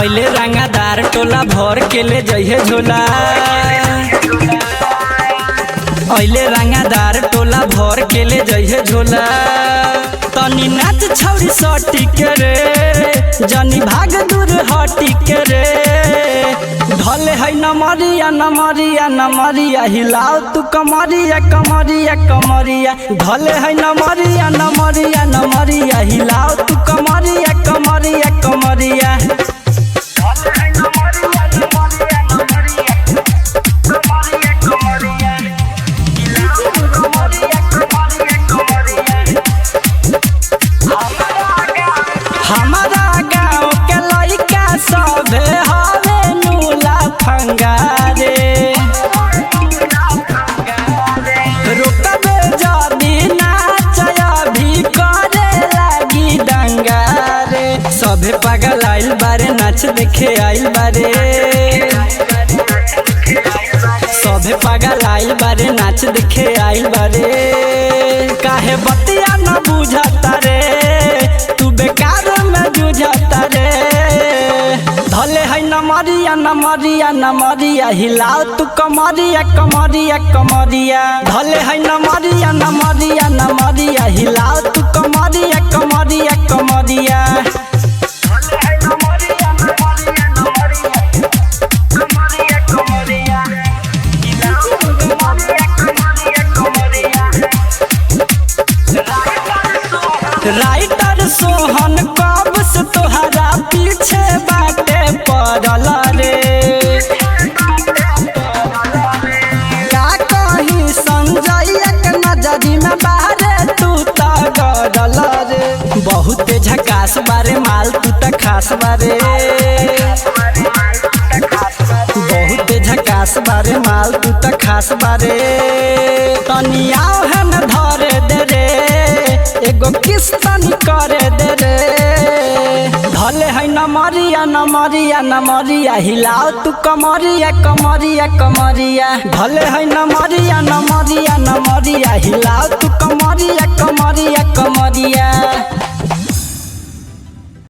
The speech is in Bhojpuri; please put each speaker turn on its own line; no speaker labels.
अइले रंगादार टोला भर के ले जइहे झोला। अइले रंगादार टोला भर के ले जइहे झोला। तनी नाच छौरी सटी के रे, जनी भाग दूर हटी के रे। ढले है नमरिया नमरिया नमरिया, हिलाओ तू कमरिया कमरिया कमरिया। ढले है नमरिया नमरिया नमरिया, हिलाओ तू कमरिया कमरिया कमरिया। हमारा गाँव के लइका सभे हवे नूला फंगारे। रुकबे जदी नाच अभी करे लागी दंगारे। सभे पागल आइल बारे नाच देखे आइल बारे। सभे पागल आइल बारे नाच देखे आइल बारे। काहे बतिया न बुझता रे, तू बेकार में जुझता रे। धले है नमरिया नमरिया नमरिया, हिलाओ तू कमरिया कमरिया कमरिया। धले है नमरिया नमरिया नमरिया, हिलाओ तू कमरिया कमरिया कमरिया। राइटर सोहन कब से तोहरा पीछे बाटे पड़ल रे। का कही संजय के नजरी में बारे तू त गड़ल रे। बहुत झकास बारे माल तू त खास बारे। बहुत झकास बारे माल तू त खास बारे। तनी आओ है न धरे दे रे, एगो किस्तनी करे दे रे। धले है नमरिया नमरिया नमरिया, हिलाओ तू कमरिया कमरिया कमरिया। धले है नमरिया नमरिया नमरिया, हिलाओ तू कमरिया कमरिया कमरिया।